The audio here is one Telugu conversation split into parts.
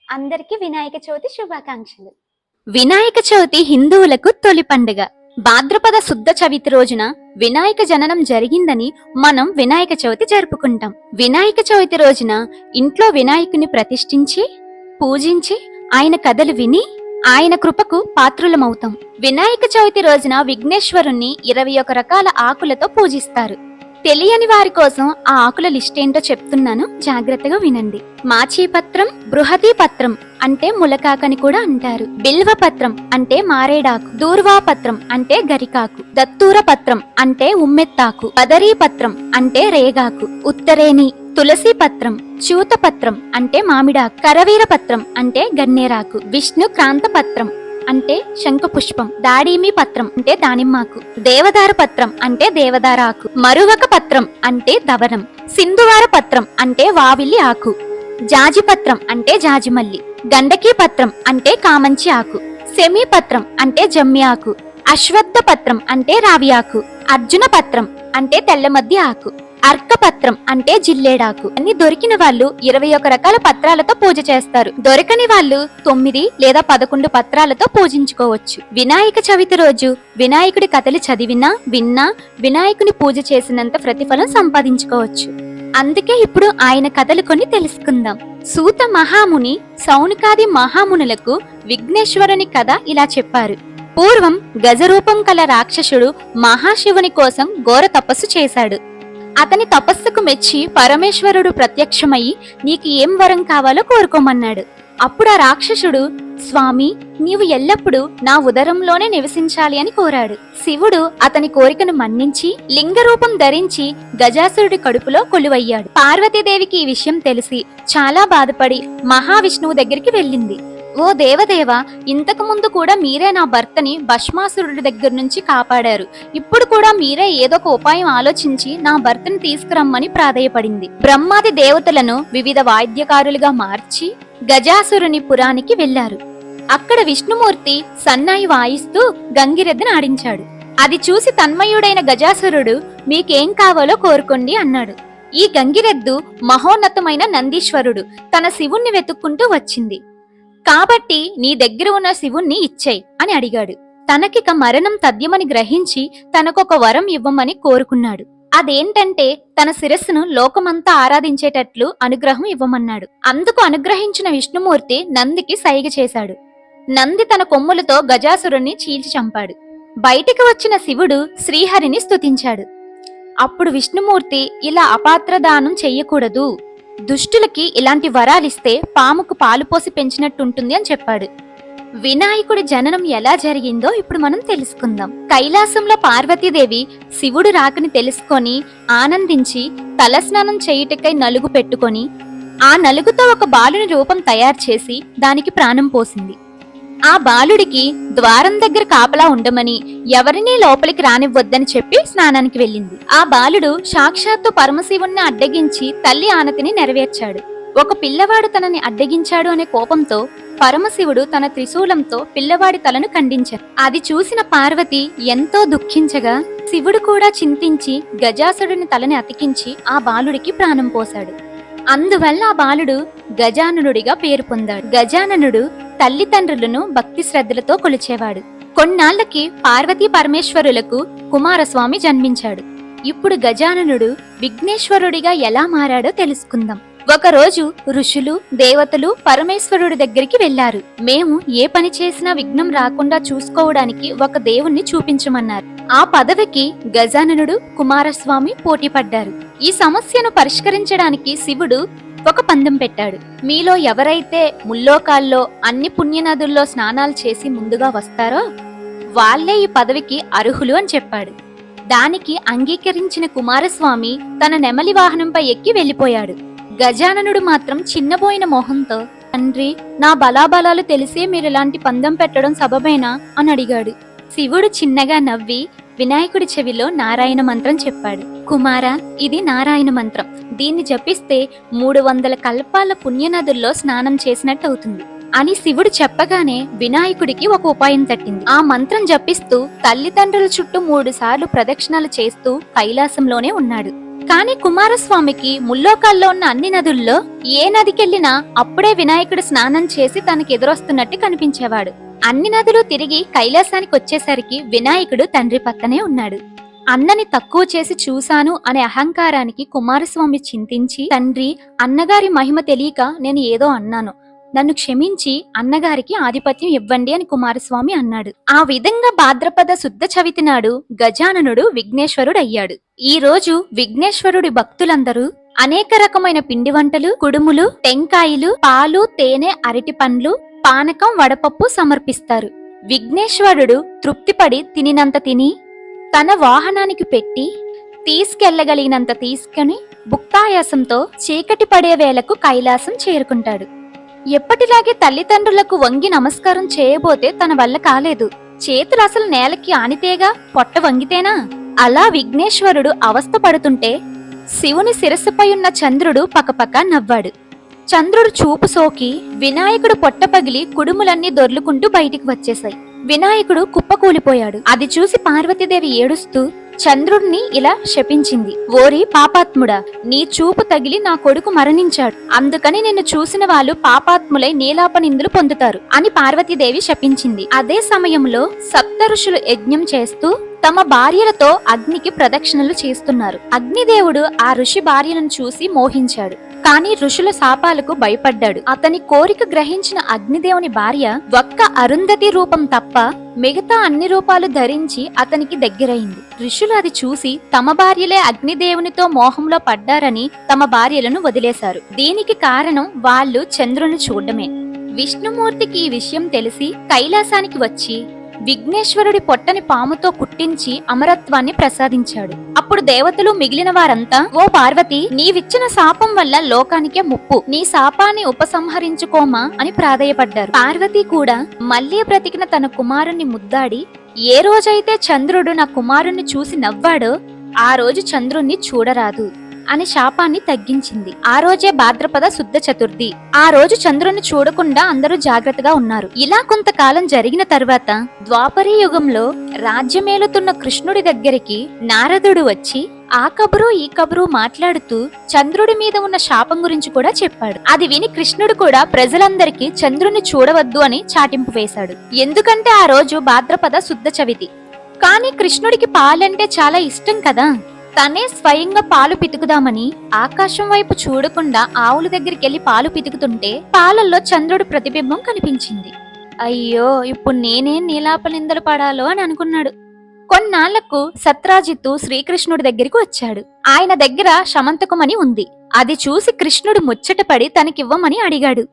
అందరికీ వినాయక చవితి శుభాకాంక్షలు. వినాయక చవితి హిందువులకు తొలి పండుగ. భాద్రపద శుద్ధ చవితి రోజున వినాయక జననం జరిగిందని మనం వినాయక చవితి జరుపుకుంటాం. వినాయక చవితి రోజున ఇంట్లో వినాయకుని ప్రతిష్ఠించి పూజించి ఆయన కథలు విని ఆయన కృపకు పాత్రులమవుతాం. వినాయక చవితి రోజున విఘ్నేశ్వరుణ్ణి 21 రకాల ఆకులతో పూజిస్తారు. తెలియని వారి కోసం ఆ ఆకుల లిస్ట్ ఏంటో చెప్తున్నాను, జాగ్రత్తగా వినండి. మాచీపత్రం, బృహదీపత్రం అంటే ములకాకని కూడా అంటారు. బిల్వ పత్రం అంటే మారేడాకు, దూర్వాపత్రం అంటే గరికాకు, దత్తూర పత్రం అంటే ఉమ్మెత్తాకు, పదరీపత్రం అంటే రేగాకు, ఉత్తరేణి, తులసి పత్రం, చూతపత్రం అంటే మామిడాకు, కరవీర పత్రం అంటే గన్నేరాకు, విష్ణు క్రాంత పత్రం అంటే శంఖపుష్పం, దాడిమి పత్రం అంటే దానిమ్మాకు, దేవదారు పత్రం అంటే దేవదారాకు, మరువక పత్రం అంటే దవనం, సింధువార పత్రం అంటే వావిల్లి ఆకు, జాజి పత్రం అంటే జాజిమల్లి, గండకీ పత్రం అంటే కామంచి ఆకు, సెమీ పత్రం అంటే జమ్మి ఆకు, అశ్వత్థ పత్రం అంటే రావి ఆకు, అర్జున పత్రం అంటే తెల్లమద్ది ఆకు, అర్కపత్రం అంటే జిల్లేడాకు. అన్ని దొరికిన వాళ్ళు 21 రకాల పత్రాలతో పూజ చేస్తారు. దొరకని వాళ్ళు 9 లేదా 11 పత్రాలతో పూజించుకోవచ్చు. వినాయక చవితి రోజు వినాయకుడి కథలు చదివినా విన్నా వినాయకుని పూజ చేసినంత ప్రతిఫలం సంపాదించుకోవచ్చు. అందుకే ఇప్పుడు ఆయన కథలు కొన్ని తెలుసుకుందాం. సూత మహాముని సౌనకాది మహామునులకు విఘ్నేశ్వరుని కథ ఇలా చెప్పారు. పూర్వం గజరూపం కల రాక్షసుడు మహాశివుని కోసం ఘోర తపస్సు చేశాడు. అతని తపస్సుకు మెచ్చి పరమేశ్వరుడు ప్రత్యక్షమయ్యి నీకు ఏం వరం కావాలో కోరుకోమన్నాడు. అప్పుడు ఆ రాక్షసుడు, స్వామి, నీవు ఎల్లప్పుడూ నా ఉదరంలోనే నివసించాలి అని కోరాడు. శివుడు అతని కోరికను మన్నించి లింగరూపం ధరించి గజాసురుడి కడుపులో కొలువయ్యాడు. పార్వతీదేవికి ఈ విషయం తెలిసి చాలా బాధపడి మహావిష్ణువు దగ్గరికి వెళ్ళింది. ఓ దేవదేవ, ఇంతకు ముందు కూడా మీరే నా భర్తని భస్మాసురుడి దగ్గర నుంచి కాపాడారు. ఇప్పుడు కూడా మీరే ఏదో ఒక ఉపాయం ఆలోచించి నా భర్తని తీసుకురమ్మని ప్రాధేయపడింది. బ్రహ్మాది దేవతలను వివిధ వాయిద్యకారులుగా మార్చి గజాసురుని పురానికి వెళ్లారు. అక్కడ విష్ణుమూర్తి సన్నాయి వాయిస్తూ గంగిరెద్దును ఆడించాడు. అది చూసి తన్మయుడైన గజాసురుడు మీకేం కావాలో కోరుకోండి అన్నాడు. ఈ గంగిరెద్దు మహోన్నతమైన నందీశ్వరుడు తన శివుణ్ణి వెతుక్కుంటూ వచ్చింది. కాబట్టి నీ దగ్గర ఉన్న శివుణ్ణి ఇచ్చేయ్ అని అడిగాడు. తనకిక మరణం తథ్యమని గ్రహించి తనకొక వరం ఇవ్వమని కోరుకున్నాడు. అదేంటంటే తన శిరస్సును లోకమంతా ఆరాధించేటట్లు అనుగ్రహం ఇవ్వమన్నాడు. అందుకు అనుగ్రహించిన విష్ణుమూర్తి నందికి సైగ చేశాడు. నంది తన కొమ్ములతో గజాసురుణ్ణి చీల్చి చంపాడు. బయటికి వచ్చిన శివుడు శ్రీహరిని స్తుతించాడు. అప్పుడు విష్ణుమూర్తి ఇలా అపాత్రదానం చెయ్యకూడదు, దుష్టులకి ఇలాంటి వరాలిస్తే పాముకు పాలు పోసి పెంచినట్టుంటుంది అని చెప్పాడు. వినాయకుడి జననం ఎలా జరిగిందో ఇప్పుడు మనం తెలుసుకుందాం. కైలాసంలో పార్వతీదేవి శివుడు రాకని తెలుసుకొని ఆనందించి తలస్నానం చేయుటకై నలుగు పెట్టుకొని ఆ నలుగుతో ఒక బాలుని రూపం తయారు చేసి దానికి ప్రాణం పోసింది. ఆ బాలుడికి ద్వారం దగ్గర కాపలా ఉండమని, ఎవరినీ లోపలికి రానివ్వద్దని చెప్పి స్నానానికి వెళ్ళింది. ఆ బాలుడు సాక్షాత్తు పరమశివుణ్ణి అడ్డగించి తల్లి ఆనతిని నెరవేర్చాడు. ఒక పిల్లవాడు తనని అడ్డగించాడు అనే కోపంతో పరమశివుడు తన త్రిశూలంతో పిల్లవాడి తలను ఖండించాడు. అది చూసిన పార్వతి ఎంతో దుఃఖించగా శివుడు కూడా చింతించి గజాసురుని తలని అతికించి ఆ బాలుడికి ప్రాణం పోశాడు. అందువల్ల ఆ బాలుడు గజాననుడిగా పేరు పొందాడు. గజాననుడు తల్లిదండ్రులను భక్తి శ్రద్ధలతో కొలిచేవాడు. కొన్నాళ్లకి పార్వతీ పరమేశ్వరులకు కుమారస్వామి జన్మించాడు. ఇప్పుడు గజాననుడు విఘ్నేశ్వరుడిగా ఎలా మారాడో తెలుసుకుందాం. ఒకరోజు ఋషులు దేవతలు పరమేశ్వరుడి దగ్గరికి వెళ్లారు. మేము ఏ పని చేసినా విఘ్నం రాకుండా చూసుకోవడానికి ఒక దేవుణ్ణి చూపించమన్నారు. ఆ పదవికి గజాననుడు కుమారస్వామి పోటీ పడ్డారు. ఈ సమస్యను పరిష్కరించడానికి శివుడు ఒక పందెం పెట్టాడు. మీలో ఎవరైతే ముల్లోకాల్లో అన్ని పుణ్యనదుల్లో స్నానాలు చేసి ముందుగా వస్తారో వాళ్లే ఈ పదవికి అర్హులు అని చెప్పాడు. దానికి అంగీకరించిన కుమారస్వామి తన నెమలి వాహనంపై ఎక్కి వెళ్లిపోయాడు. గజాననుడు మాత్రం చిన్నబోయిన మొహంతో, తండ్రి, నా బలాబలాలు తెలిసే మీరిలాంటి పందెం పెట్టడం సబబేనా అని అడిగాడు. శివుడు చిన్నగా నవ్వి వినాయకుడి చెవిలో నారాయణ మంత్రం చెప్పాడు. కుమారా, ఇది నారాయణ మంత్రం. దీన్ని జపిస్తే 300 కల్పాల పుణ్యనదుల్లో స్నానం చేసినట్టు అవుతుంది అని శివుడు చెప్పగానే వినాయకుడికి ఒక ఉపాయం తట్టింది. ఆ మంత్రం జపిస్తూ తల్లిదండ్రుల చుట్టూ 3 సార్లు ప్రదక్షిణాలు చేస్తూ కైలాసంలోనే ఉన్నాడు. కాని కుమారస్వామికి ముల్లోకాల్లో ఉన్న అన్ని నదుల్లో ఏ నదికెళ్లినా అప్పుడే వినాయకుడు స్నానం చేసి తనకి ఎదురొస్తున్నట్టు కనిపించేవాడు. అన్ని నదులు తిరిగి కైలాసానికి వచ్చేసరికి వినాయకుడు తండ్రి పక్కనే ఉన్నాడు. అన్నని తక్కువ చేసి చూశాను అనే అహంకారానికి కుమారస్వామి చింతించి, తండ్రి, అన్నగారి మహిమ తెలియక నేను ఏదో అన్నాను, నన్ను క్షమించి అన్నగారికి ఆధిపత్యం ఇవ్వండి అని కుమారస్వామి అన్నాడు. ఆ విధంగా భాద్రపద శుద్ధ చవితి నాడు గజాననుడు విఘ్నేశ్వరుడు అయ్యాడు. ఈ రోజు విఘ్నేశ్వరుడి భక్తులందరూ అనేక రకమైన పిండి వంటలు, కుడుములు, టెంకాయలు, పాలు, తేనె, అరటి పండ్లు, పానకం, వడపప్పు సమర్పిస్తారు. విఘ్నేశ్వరుడు తృప్తిపడి తినినంత తిని తన వాహనానికి పెట్టి తీసుకెళ్లగలిగినంత తీసుకుని భుక్తాయాసంతో చీకటి పడే వేళకు కైలాసం చేరుకుంటాడు. ఎప్పటిలాగే తల్లిదండ్రులకు వంగి నమస్కారం చేయబోతే తన వల్ల కాలేదు. చేతులు అసలు నేలకి ఆనితేగా, పొట్ట వంగితేనా? అలా విఘ్నేశ్వరుడు అవస్థ పడుతుంటే శివుని శిరస్సుపై ఉన్న చంద్రుడు పకపక నవ్వాడు. చంద్రుడు చూపు సోకి వినాయకుడు పొట్ట పగిలి కుడుములన్నీ దొర్లుకుంటూ బయటికి వచ్చేశాయి. వినాయకుడు కుప్పకూలిపోయాడు. అది చూసి పార్వతీదేవి ఏడుస్తూ చంద్రుడిని ఇలా శపించింది. ఓరి పాపాత్ముడా, నీ చూపు తగిలి నా కొడుకు మరణించాడు, అందుకని నిన్ను చూసిన వాళ్ళు పాపాత్ములై నీలాపనిందులు పొందుతారు అని పార్వతీదేవి శపించింది. అదే సమయంలో సప్త ఋషులు యజ్ఞం చేస్తూ తమ భార్యలతో అగ్నికి ప్రదక్షిణలు చేస్తున్నారు. అగ్నిదేవుడు ఆ ఋషి భార్యలను చూసి మోహించాడు. కాని ఋషుల శాపాలకు భయపడ్డాడు. అతని కోరిక గ్రహించిన అగ్నిదేవుని భార్య ఒక్క అరుంధతి రూపం తప్ప మిగతా అన్ని రూపాలు ధరించి అతనికి దగ్గరైంది. ఋషులు అది చూసి తమ భార్యలే అగ్నిదేవునితో మోహంలో పడ్డారని తమ భార్యలను వదిలేశారు. దీనికి కారణం వాళ్ళు చంద్రుని చూడడమే. విష్ణుమూర్తికి ఈ విషయం తెలిసి కైలాసానికి వచ్చి విఘ్నేశ్వరుడి పొట్టని పాముతో కుట్టించి అమరత్వాన్ని ప్రసాదించాడు. అప్పుడు దేవతలు మిగిలిన వారంతా, ఓ పార్వతి, నీవిచ్చిన శాపం వల్ల లోకానికే ముప్పు, నీ శాపాన్ని ఉపసంహరించుకోమా అని ప్రాధేయపడ్డారు. పార్వతి కూడా మళ్లీ బ్రతికిన తన కుమారుణ్ణి ముద్దాడి, ఏ రోజైతే చంద్రుడు నా కుమారుణ్ణి చూసి నవ్వాడో ఆ రోజు చంద్రుణ్ణి చూడరాదు అని శాపాన్ని తగ్గించింది. ఆ రోజే భాద్రపద శుద్ధ చతుర్థి. ఆ రోజు చంద్రుని చూడకుండా అందరూ జాగ్రత్తగా ఉన్నారు. ఇలా కొంతకాలం జరిగిన తర్వాత ద్వాపరీ యుగంలో రాజ్యమేలుతున్న కృష్ణుడి దగ్గరికి నారదుడు వచ్చి ఆ కబురు ఈ కబురు మాట్లాడుతూ చంద్రుడి మీద ఉన్న శాపం గురించి కూడా చెప్పాడు. అది విని కృష్ణుడు కూడా ప్రజలందరికీ చంద్రుని చూడవద్దు అని చాటింపు వేశాడు. ఎందుకంటే ఆ రోజు భాద్రపద శుద్ధ చవితి. కానీ కృష్ణుడికి పాలంటే చాలా ఇష్టం కదా. తనే స్వయంగా పాలు పితుకుదామని ఆకాశం వైపు చూడకుండా ఆవుల దగ్గరికెళ్లి పాలు పితుకుతుంటే పాలల్లో చంద్రుడి ప్రతిబింబం కనిపించింది. అయ్యో, ఇప్పుడు నేనేం నీలాపనిందలు పడాలో అని అనుకున్నాడు. కొన్నాళ్లకు సత్రాజిత్తు శ్రీకృష్ణుడి దగ్గరికి వచ్చాడు. ఆయన దగ్గర శమంతకమని ఉంది. అది చూసి కృష్ణుడు ముచ్చటపడి తనకివ్వమని అడిగాడు.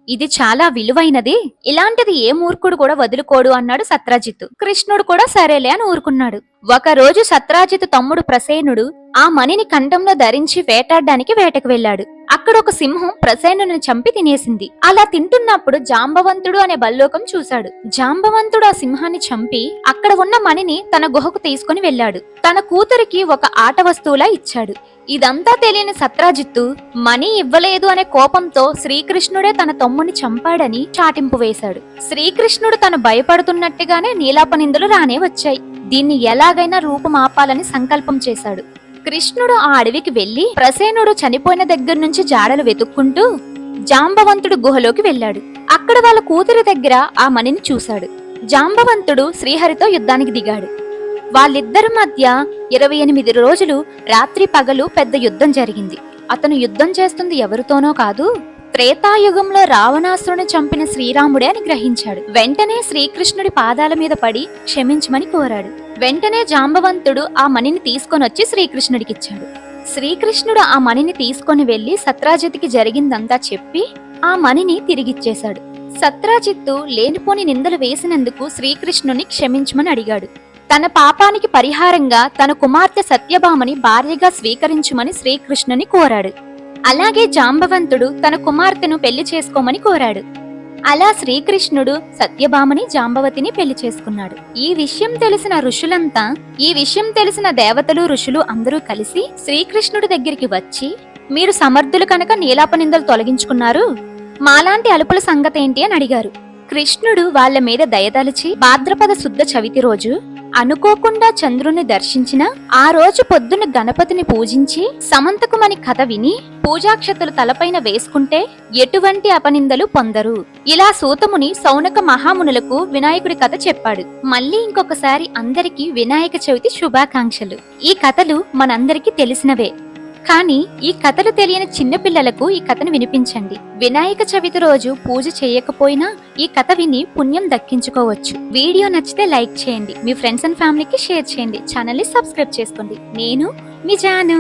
ఇది చాలా విలువైనది, ఇలాంటిది ఏ మూర్ఖుడు కూడా వదులుకోడు అన్నాడు సత్రాజిత్తు. కృష్ణుడు కూడా సరేలే అని ఊరుకున్నాడు. ఒక రోజు సత్రాజిత్తు తమ్ముడు ప్రసేనుడు ఆ మణిని కంఠంలో ధరించి వేటాడడానికి వేటకు వెళ్లాడు. అక్కడ ఒక సింహం ప్రసేనుని చంపి తినేసింది. అలా తింటున్నప్పుడు జాంబవంతుడు అనే బల్లోకం చూశాడు. జాంబవంతుడు ఆ సింహాన్ని చంపి అక్కడ ఉన్న మణిని తన గుహకు తీసుకుని వెళ్లాడు. తన కూతురికి ఒక ఆట వస్తువులా ఇచ్చాడు. ఇదంతా తెలియని సత్రాజిత్తు మణి ఇవ్వలేదు అనే కోపంతో శ్రీకృష్ణుడే తన తమ్ముని చంపాడని చాటింపు వేశాడు. శ్రీకృష్ణుడు తను భయపడుతున్నట్టుగానే నీలాపనిందులు రానే వచ్చాయి. దీన్ని ఎలాగైనా రూపుమాపాలని సంకల్పం చేశాడు. కృష్ణుడు ఆ అడవికి వెళ్లి ప్రసేనుడు చనిపోయిన దగ్గర నుంచి జాడలు వెతుక్కుంటూ జాంబవంతుడు గుహలోకి వెళ్లాడు. అక్కడ వాళ్ళ కూతురి దగ్గర ఆ మణిని చూశాడు. జాంబవంతుడు శ్రీహరితో యుద్ధానికి దిగాడు. వాళ్ళిద్దరి మధ్య 28 రోజులు రాత్రి పగలు పెద్ద యుద్ధం జరిగింది. అతను యుద్ధం చేస్తుంది ఎవరితోనో కాదు, త్రేతాయుగంలో రావణాసురుని చంపిన శ్రీరాముడే అని గ్రహించాడు. వెంటనే శ్రీకృష్ణుడి పాదాల మీద పడి క్షమించమని కోరాడు. వెంటనే జాంబవంతుడు ఆ మణిని తీసుకొనొచ్చి శ్రీకృష్ణుడికిచ్చాడు. శ్రీకృష్ణుడు ఆ మణిని తీసుకొని వెళ్లి సత్రాజిత్తుకి జరిగిందంతా చెప్పి ఆ మణిని తిరిగిచ్చేశాడు. సత్రాజిత్తు లేనిపోని నిందలు వేసినందుకు శ్రీకృష్ణుని క్షమించమని అడిగాడు. తన పాపానికి పరిహారంగా తన కుమార్తె సత్యభామని భార్యగా స్వీకరించుమని శ్రీకృష్ణుని కోరాడు. అలాగే జాంబవంతుడు తన కుమార్తెను పెళ్లి చేసుకోమని కోరాడు. అలా శ్రీకృష్ణుడు సత్యభామని జాంబవతిని పెళ్లి చేసుకున్నాడు. ఈ విషయం తెలిసిన దేవతలు ఋషులు అందరూ కలిసి శ్రీకృష్ణుడి దగ్గరికి వచ్చి, మీరు సమర్థులు కనుక నీలాపనిందలు తొలగించుకున్నారు, మాలాంటి అలుపుల సంగతేంటి అని అడిగారు. కృష్ణుడు వాళ్ల మీద దయదలిచి భాద్రపద శుద్ధ చవితి రోజు అనుకోకుండా చంద్రుని దర్శించిన ఆ రోజు పొద్దున గణపతిని పూజించి సమంతకుమని కథ విని పూజాక్షతలు తలపైన వేసుకుంటే ఎటువంటి అపనిందలు పొందరు. ఇలా సూతముని సౌనక మహామునులకు వినాయకుడి కథ చెప్పాడు. మళ్ళీ ఇంకొకసారి అందరికీ వినాయక చవితి శుభాకాంక్షలు. ఈ కథలు మనందరికీ తెలిసినవే, కానీ ఈ కథలు తెలియని చిన్నపిల్లలకు ఈ కథను వినిపించండి. వినాయక చవితి రోజు పూజ చేయకపోయినా ఈ కథ విని పుణ్యం దక్కించుకోవచ్చు. వీడియో నచ్చితే లైక్ చేయండి, మీ ఫ్రెండ్స్ అండ్ ఫ్యామిలీకి షేర్ చేయండి, ఛానల్ ని సబ్స్క్రైబ్ చేసుకోండి. నేను మీ జాను.